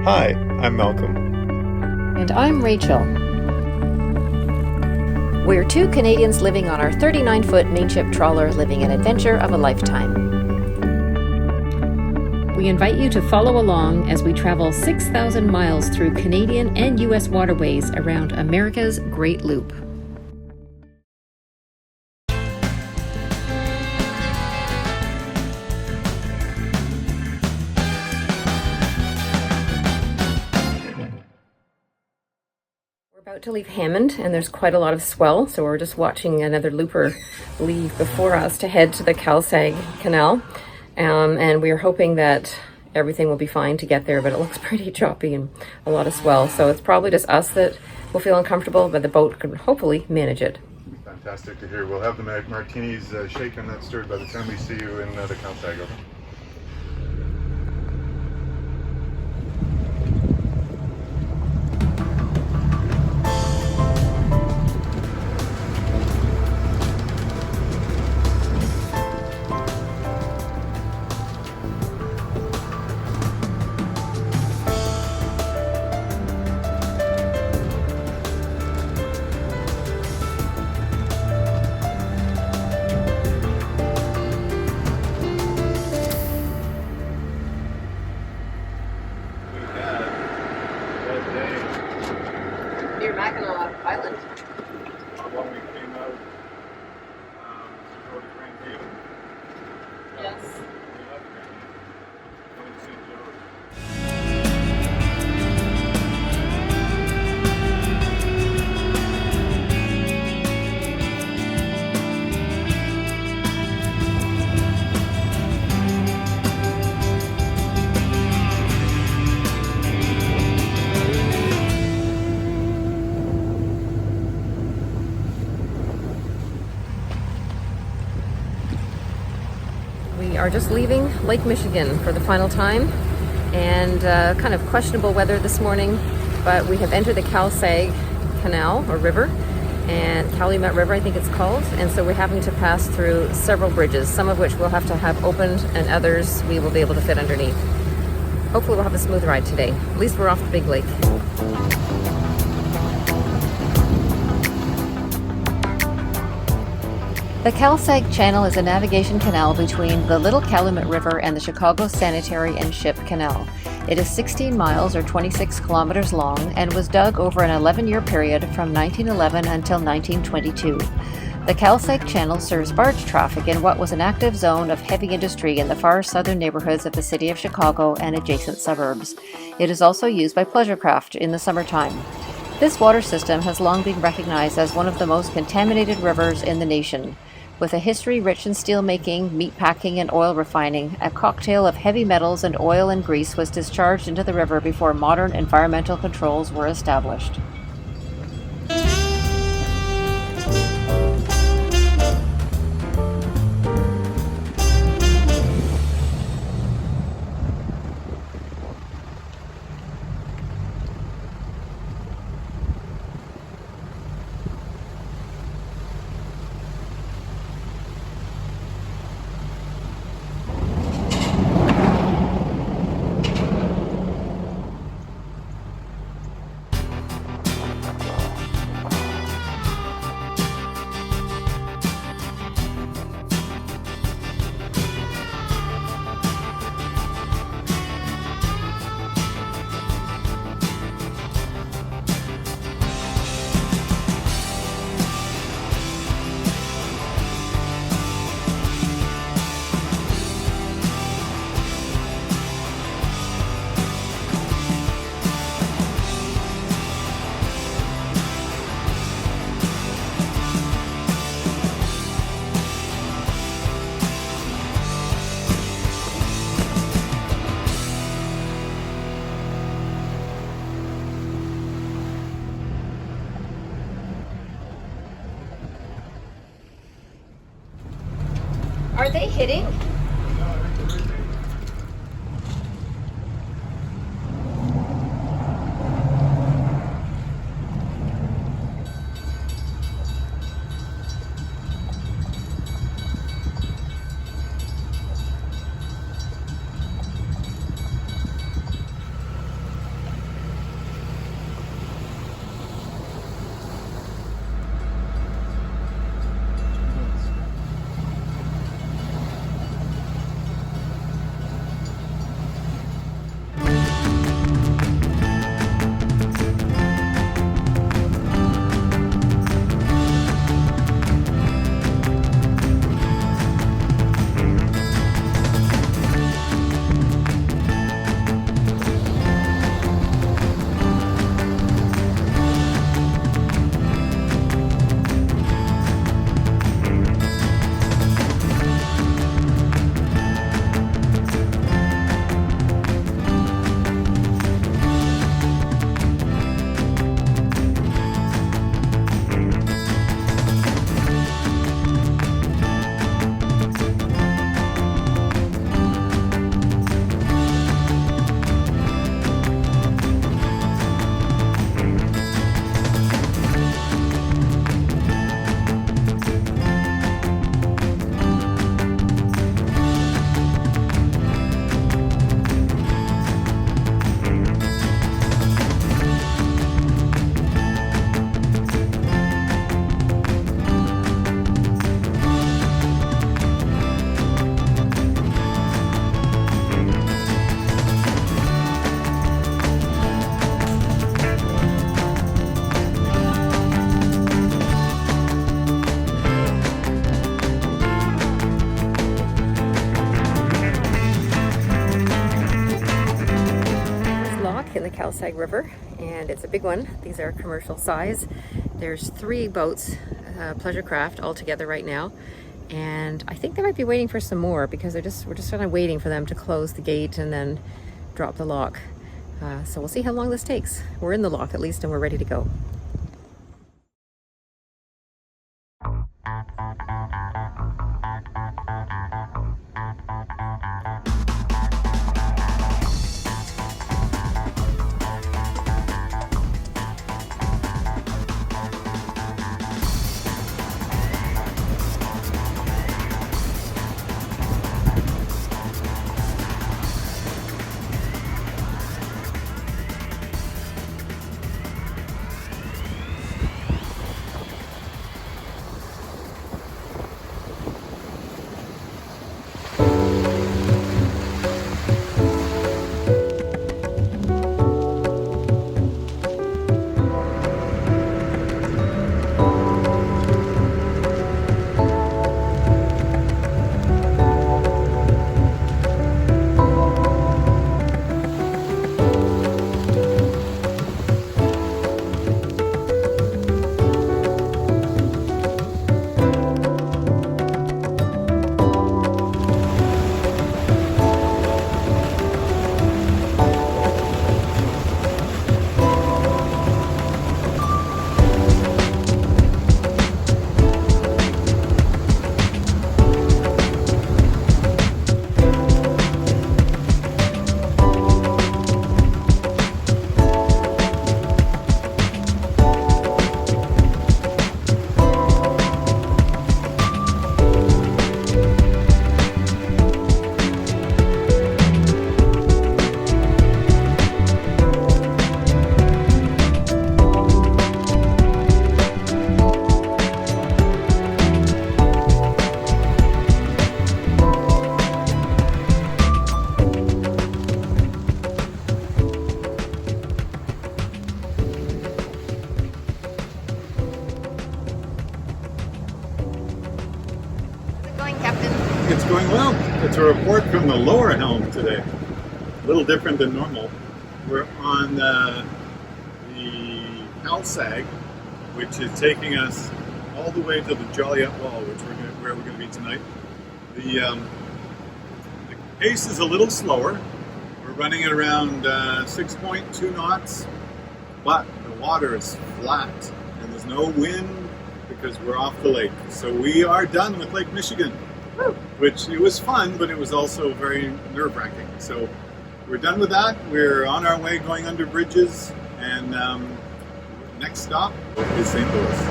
Hi, I'm Malcolm. And I'm Rachel. We're two Canadians living on our 39-foot mainship trawler, living an adventure of a lifetime. We invite you to follow along as we travel 6,000 miles through Canadian and U.S. waterways around America's Great Loop. About to leave Hammond, and there's quite a lot of swell, so we're just watching another looper leave before us to head to the Cal-Sag Canal, and we're hoping that everything will be fine to get there, but it looks pretty choppy and a lot of swell, so it's probably just us that will feel uncomfortable, but the boat can hopefully manage it. Fantastic to hear. We'll have the martinis shaken and stirred by the time we see you in the Cal-Sag. Over. Near Mackinac Island. When we came out to go to Grand Haven. Yes. We left Grand Haven. Went to St. George. We are just leaving Lake Michigan for the final time, and kind of questionable weather this morning, but we have entered the Cal-Sag Canal or river, and Calumet River I think it's called, and so we're having to pass through several bridges, some of which we'll have to have opened and others we will be able to fit underneath. Hopefully we'll have a smooth ride today. At least we're off the big lake. The Cal-Sag Channel is a navigation canal between the Little Calumet River and the Chicago Sanitary and Ship Canal. It is 16 miles or 26 kilometers long and was dug over an 11-year period from 1911 until 1922. The Cal-Sag Channel serves barge traffic in what was an active zone of heavy industry in the far southern neighborhoods of the city of Chicago and adjacent suburbs. It is also used by pleasure craft in the summertime. This water system has long been recognized as one of the most contaminated rivers in the nation. With a history rich in steel making, meat packing, and oil refining, a cocktail of heavy metals and oil and grease was discharged into the river before modern environmental controls were established. Are they hitting? lock in the CalSag River, and it's a big one. These are commercial size. There's 3 boats, pleasure craft, all together right now, and I think they might be waiting for some more because we're just kind of waiting for them to close the gate and then drop the lock. So we'll see how long this takes. We're in the lock at least, and we're ready to go. It's going well. It's a report from the lower helm today. A little different than normal. We're on the Cal-Sag, which is taking us all the way to the Joliet wall, where we're going to be tonight. The pace is a little slower. We're running at around 6.2 knots, but the water is flat and there's no wind because we're off the lake. So we are done with Lake Michigan. Which it was fun, but it was also very nerve-wracking. So we're done with that. We're on our way going under bridges, and next stop is St. Louis.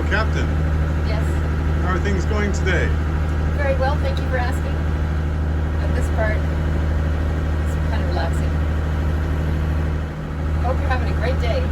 Captain. Yes. How are things going today? Very well, thank you for asking. But this part is kind of relaxing. Hope you're having a great day.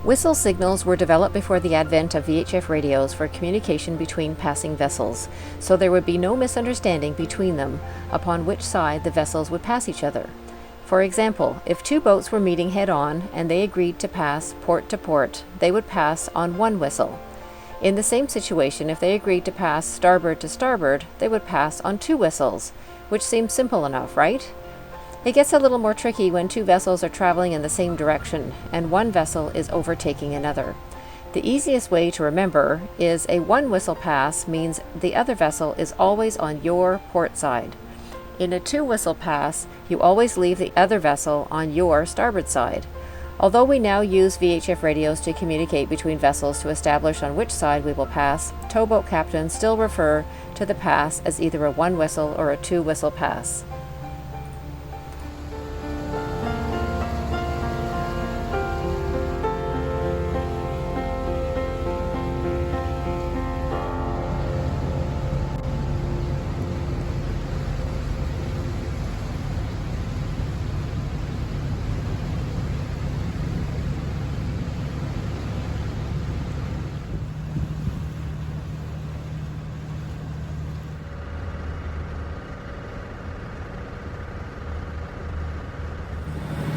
Whistle signals were developed before the advent of VHF radios for communication between passing vessels, so there would be no misunderstanding between them upon which side the vessels would pass each other. For example, if 2 boats were meeting head-on and they agreed to pass port to port, they would pass on one whistle. In the same situation, if they agreed to pass starboard to starboard, they would pass on 2 whistles, which seems simple enough, right? It gets a little more tricky when two vessels are traveling in the same direction and one vessel is overtaking another. The easiest way to remember is a one whistle pass means the other vessel is always on your port side. In a two whistle pass, you always leave the other vessel on your starboard side. Although we now use VHF radios to communicate between vessels to establish on which side we will pass, towboat captains still refer to the pass as either a one whistle or a two whistle pass.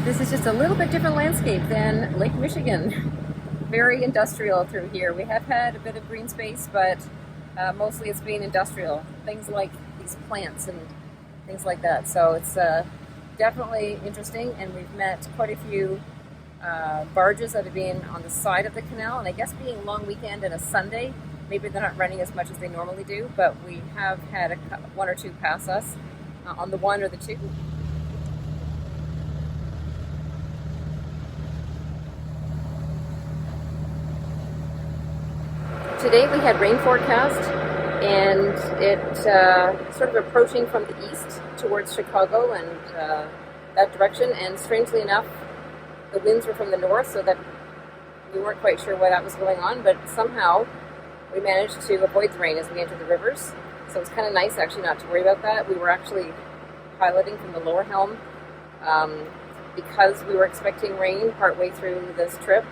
This is just a little bit different landscape than Lake Michigan. Very industrial through here. We have had a bit of green space, but mostly it's been industrial. Things like these plants and things like that. So it's definitely interesting, and we've met quite a few barges that have been on the side of the canal, and I guess being a long weekend and a Sunday, maybe they're not running as much as they normally do, but we have had one or two pass us on the one or the two. Today we had rain forecast, and it sort of approaching from the east towards Chicago and that direction, and strangely enough the winds were from the north, so that we weren't quite sure why that was going on, but somehow we managed to avoid the rain as we entered the rivers. So it was kind of nice actually not to worry about that. We were actually piloting from the lower helm because we were expecting rain partway through this trip.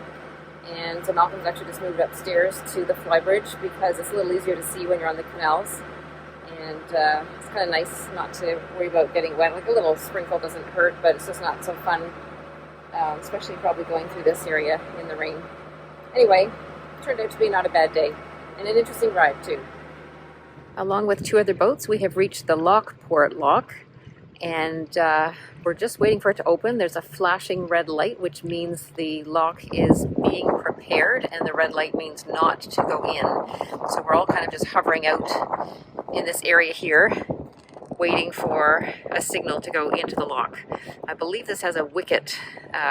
And so Malcolm's actually just moved upstairs to the flybridge because it's a little easier to see when you're on the canals. And it's kind of nice not to worry about getting wet. Like a little sprinkle doesn't hurt, but it's just not so fun, especially probably going through this area in the rain. Anyway, it turned out to be not a bad day and an interesting ride too. Along with two other boats, we have reached the Lockport Lock, and we're just waiting for it to open. There's a flashing red light, which means the lock is being prepared, and the red light means not to go in. So we're all kind of just hovering out in this area here, waiting for a signal to go into the lock. I believe this has a wicket,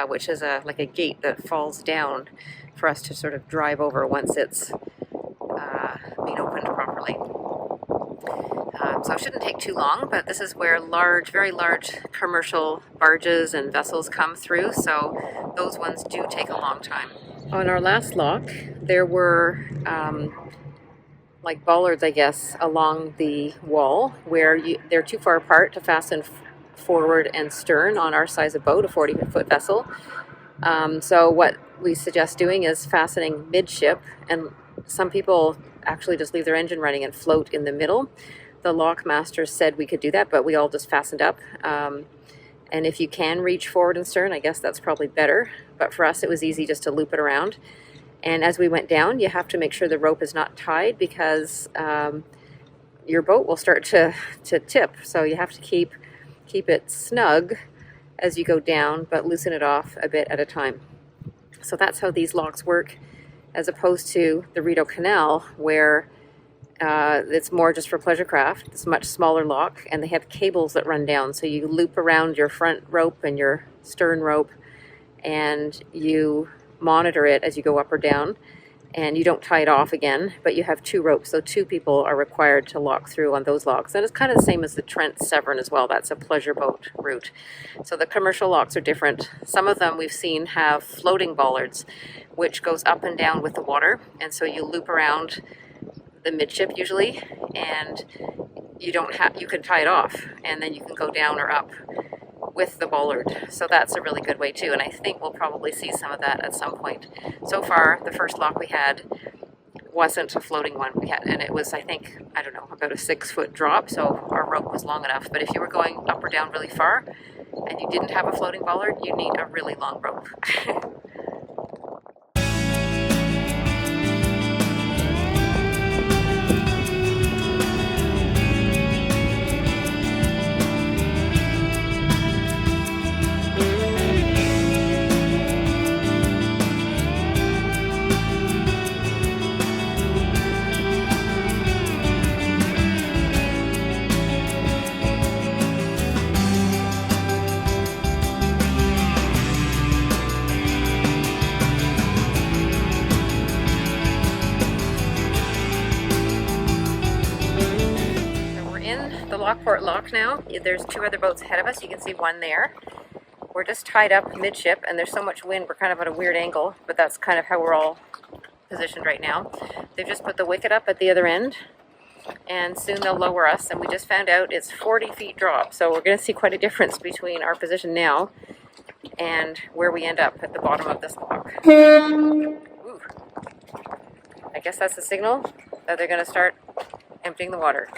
which is like a gate that falls down for us to sort of drive over once it's been opened properly. So it shouldn't take too long, but this is where very large commercial barges and vessels come through, so those ones do take a long time. On our last lock, there were like bollards, I guess, along the wall where they're too far apart to fasten forward and stern on our size of boat, a 40-foot vessel. So what we suggest doing is fastening midship, and some people actually just leave their engine running and float in the middle. The lock master said we could do that, but we all just fastened up. And if you can reach forward and stern, I guess that's probably better. But for us, it was easy just to loop it around. And as we went down, you have to make sure the rope is not tied, because your boat will start to tip. So you have to keep it snug as you go down, but loosen it off a bit at a time. So that's how these locks work, as opposed to the Rideau Canal, where it's more just for pleasure craft. It's a much smaller lock, and they have cables that run down. So you loop around your front rope and your stern rope, and you monitor it as you go up or down, and you don't tie it off again, but you have two ropes. So two people are required to lock through on those locks. And it's kind of the same as the Trent Severn as well. That's a pleasure boat route. So the commercial locks are different. Some of them we've seen have floating bollards, which goes up and down with the water. And so you loop around the midship usually, and you can tie it off, and then you can go down or up with the bollard. So that's a really good way too, and I think we'll probably see some of that at some point. So far, the first lock we had wasn't a floating one. And it was, I think, I don't know, about a 6-foot drop, so our rope was long enough. But if you were going up or down really far and you didn't have a floating bollard, you need a really long rope. Port Lock now. There's 2 other boats ahead of us. You can see one there. We're just tied up midship, and there's so much wind, we're kind of at a weird angle, but that's kind of how we're all positioned right now. They've just put the wicket up at the other end, and soon they'll lower us, and we just found out it's 40 feet drop, so we're going to see quite a difference between our position now and where we end up at the bottom of this lock. Ooh. I guess that's the signal that they're going to start emptying the water.